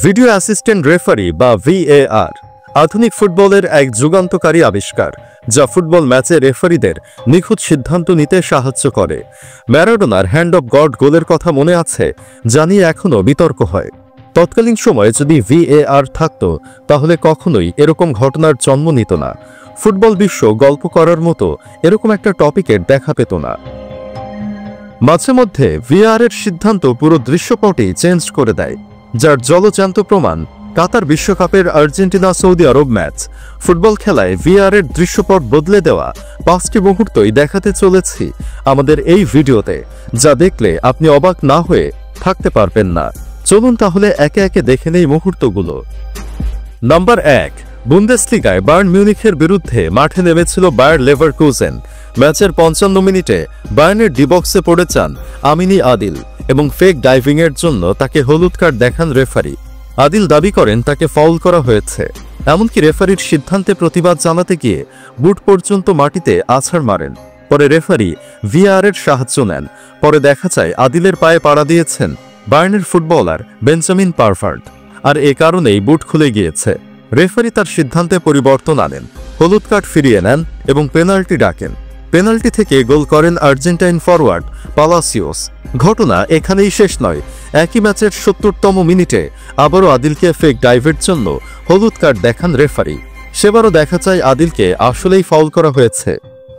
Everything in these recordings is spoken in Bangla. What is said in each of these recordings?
ভিডিও অ্যাসিস্ট্যান্ট রেফারি বা VAR আধুনিক ফুটবলের এক যুগান্তকারী আবিষ্কার, যা ফুটবল ম্যাচে রেফারিদের নিখুঁত সিদ্ধান্ত নিতে সাহায্য করে। ম্যারাডোনার হ্যান্ড অফ গড গোলের কথা মনে আছে, যা নিয়ে এখনও বিতর্ক হয়। তৎকালীন সময়ে যদি VAR থাকত, তাহলে কখনোই এরকম ঘটনার জন্ম নিত না। ফুটবল বিশ্ব গল্প করার মতো এরকম একটা টপিকের দেখা পেত না। মাঝে মধ্যে VAR এর সিদ্ধান্ত পুরো দৃশ্যপটই চেঞ্জ করে দেয়, যার জলজ্যান্ত প্রমাণ কাতার বিশ্বকাপের আর্জেন্টিনা সৌদি আরব ম্যাচ। ফুটবল খেলায় VAR এর দৃশ্যপট বদলে দেওয়া 5টি মুহূর্তই দেখাতে চলেছি আমাদের এই ভিডিওতে, যা দেখলে আপনি অবাক না হয়ে থাকতে পারবেন না। চলুন তাহলে একে একে দেখে নেই মুহূর্তগুলো। নাম্বার 1, বুন্দেসলিগায় বায়ার্ন মিউনিখের বিরুদ্ধে মাঠে নেমেছিল বায়ার লেভারকুজেন। ম্যাচের 55 মিনিটে বায়ার্নের ডিবক্সে পড়ে যান আমিনি আদিল এবং ফেক ডাইভিংয়ের জন্য তাকে হলুদ কার্ড দেখান রেফারি। আদিল দাবি করেন তাকে ফাউল করা হয়েছে। এমনকি রেফারির সিদ্ধান্তে প্রতিবাদ জানাতে গিয়ে বুট পর্যন্ত মাটিতে আছাড় মারেন। পরে রেফারি VAR এর সাহায্য নেন। পরে দেখা যায় আদিলের পায়ে পাড়া দিয়েছেন বায়ার্নের ফুটবলার বেঞ্জামিন পারভার্ড, আর এ কারণেই বুট খুলে গিয়েছে। রেফারি তার সিদ্ধান্তে পরিবর্তন আনেন, হলুদ কার্ড ফিরিয়ে নেন এবং পেনাল্টি ডাকেন। পেনাল্টি থেকে গোল করেন আর্জেন্টাইন ফরওয়ার্ড পালাসিওস। ঘটনা এখানেই শেষ নয়। একই ম্যাচের 70তম মিনিটে আবারও আদিলকে ফেক ডাইভের জন্য হলুদ কার্ড দেখান রেফারি। সেবারও দেখা যায় আদিলকে আসলেই ফাউল করা হয়েছে।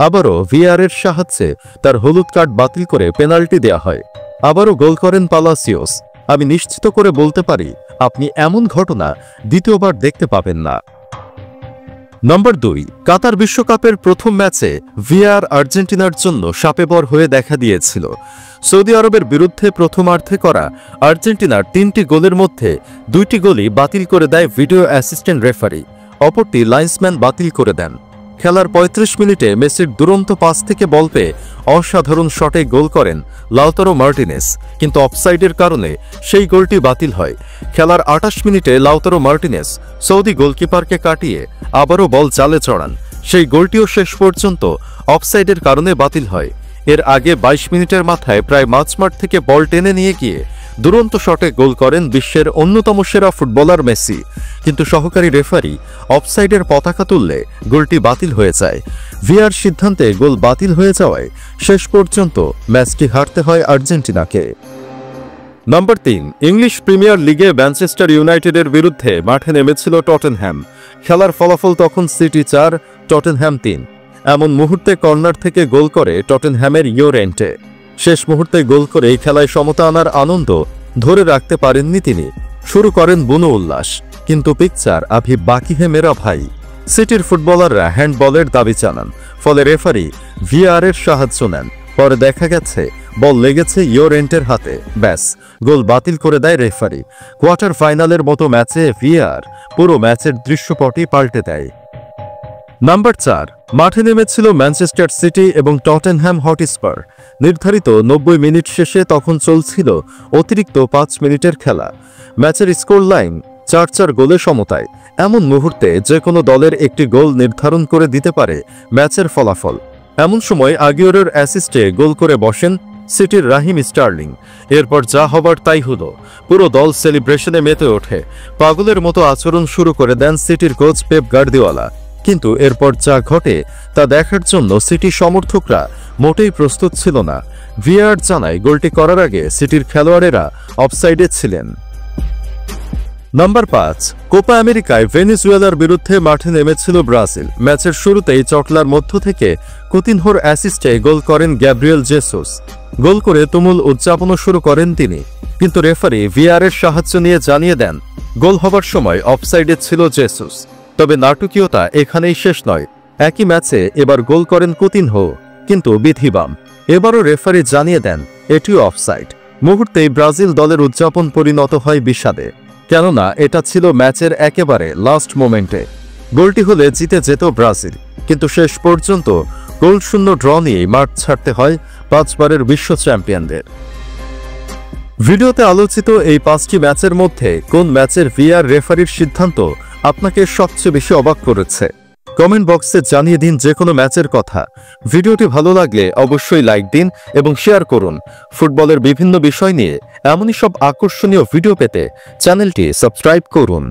আবারও VAR এর সাহায্যে তার হলুদ কার্ড বাতিল করে পেনাল্টি দেয়া হয়। আবারও গোল করেন পালাসিওস। আমি নিশ্চিত করে বলতে পারি, আপনি এমন ঘটনা দ্বিতীয়বার দেখতে পাবেন না। নাম্বার 2, কাতার বিশ্বকাপের প্রথম ম্যাচে VAR আর্জেন্টিনার জন্য শাপেবর হয়ে দেখা দিয়েছিল। সৌদি আরবের বিরুদ্ধে প্রথমার্ধে করা আর্জেন্টিনার 3টি গোলের মধ্যে 2টি গোলই বাতিল করে দেয় ভিডিও অ্যাসিস্ট্যান্ট রেফারি, অপরটি লাইন্সম্যান বাতিল করে দেন। খেলার 35 মিনিটে মেসির দুরন্ত পাস থেকে বল পেয়ে অসাধারণ শটে গোল করেন লাউতারো মার্টিনেস, কিন্তু অফসাইডের কারণে সেই গোলটি বাতিল হয়। খেলার 28 মিনিটে লাউতারো মার্টিনেস সৌদি গোলকিপারকে কাটিয়ে আবারও বল জালে চড়ান। সেই গোলটিও শেষ পর্যন্ত অফসাইডের কারণে বাতিল হয়। এর আগে 22 মিনিটের মাথায় প্রায় মাঝমাঠ থেকে বল টেনে নিয়ে গিয়ে দুরন্ত শটে গোল করেন বিশ্বের অন্যতম সেরা ফুটবলার মেসি, কিন্তু সহকারী রেফারি অফসাইডের পতাকা তুললে গোলটি বাতিল হয়ে যায়। VAR সিদ্ধান্তে গোল বাতিল হয়ে যাওয়ায় শেষ পর্যন্ত ম্যাচটি হারতে হয় আর্জেন্টিনাকে। নাম্বার 3, ইংলিশ প্রিমিয়ার লিগে ম্যানচেস্টার ইউনাইটেডের বিরুদ্ধে মাঠে নেমেছিল টটেনহ্যাম। খেলার ফলাফল তখন সিটি 4, টটেনহ্যাম 3। এমন মুহূর্তে কর্নার থেকে গোল করে টটেনহ্যামের ইয়োরেন্টে। শেষ মুহূর্তে গোল করে এই খেলায় সমতা আনার আনন্দ ধরে রাখতে পারেননি তিনি। শুরু করেন বুনো উল্লাস, কিন্তু পিকচার আভি বাকি হে মেরা ভাই। সিটির ফুটবলাররা হ্যান্ডবলের দাবি জানান, ফলে রেফারি VAR এর সাহায্য নেন। পরে দেখা গেছে বল লেগেছে ইয়োরেন্টের হাতে, ব্যাস গোল বাতিল করে দেয় রেফারি। কোয়ার্টার ফাইনালের মতো ম্যাচে VAR পুরো ম্যাচের দৃশ্যপটই পাল্টে দেয়। নাম্বার 4, মাঠে নেমেছিল ম্যানচেস্টার সিটি এবং টটেনহ্যাম হটস্পার। নির্ধারিত 90 মিনিট শেষে তখন চলছিল অতিরিক্ত 5 মিনিটের খেলা। ম্যাচের স্কোর লাইন 4-4 গোলে সমতায়। এমন মুহূর্তে যে কোনো দলের একটি গোল নির্ধারণ করে দিতে পারে ম্যাচের ফলাফল। এমন সময় আগিওরের অ্যাসিস্টে গোল করে বসেন সিটির রাহিম স্টার্লিং। এরপর যা হবার তাই হলো। পুরো দল সেলিব্রেশনে মেতে ওঠে। পাগলের মতো আচরণ শুরু করে দেন সিটির কোচ পেপ গার্দিওলা। কিন্তু এরপর যা ঘটে তা দেখার জন্য সিটি সমর্থকরা মোটেই প্রস্তুত ছিল না। VAR জানায় গোলটি করার আগে সিটির খেলোয়াড়েরা অফসাইডে ছিলেন। নাম্বার 5, কোপা আমেরিকায় ভেনেজুয়েলার বিরুদ্ধে মাঠে নেমেছিল ব্রাজিল। ম্যাচের শুরুতেই চটলার মধ্য থেকে কুতিনহোর অ্যাসিস্টে গোল করেন গ্যাব্রিয়েল জেসুস। গোল করে তুমুল উদযাপনও শুরু করেন তিনি, কিন্তু রেফারি VAR এর সাহায্য নিয়ে জানিয়ে দেন গোল হবার সময় অফসাইডে ছিল জেসুস। তবে নাটকীয়তা এখানেই শেষ নয়। একই ম্যাচে এবার গোল করেন কুতিনহো, কিন্তু বিধিবাম। এবারও রেফারি জানিয়ে দেন এটিও অফসাইড। মুহূর্তেই ব্রাজিল দলের উদযাপন পরিণত হয় বিষাদে, কেননা এটা ছিল ম্যাচের একেবারে লাস্ট মোমেন্টে। গোলটি হলে জিতে যেত ব্রাজিল, কিন্তু শেষ পর্যন্ত গোলশূন্য ড্র নিয়েই মাঠ ছাড়তে হয় 5 বারের বিশ্ব চ্যাম্পিয়নদের। ভিডিওতে আলোচিত এই 5টি ম্যাচের মধ্যে কোন ম্যাচের VAR রেফারির সিদ্ধান্ত আপনাকে সবচেয়ে বেশি অবাক করেছে? কমেন্ট বক্সে জানিয়ে দিন যে কোনো ম্যাচের কথা। ভিডিওটি ভালো লাগলে অবশ্যই লাইক দিন এবং শেয়ার করুন। ফুটবলের বিভিন্ন বিষয় নিয়ে এমনই সব আকর্ষণীয় ভিডিও পেতে চ্যানেলটি সাবস্ক্রাইব করুন।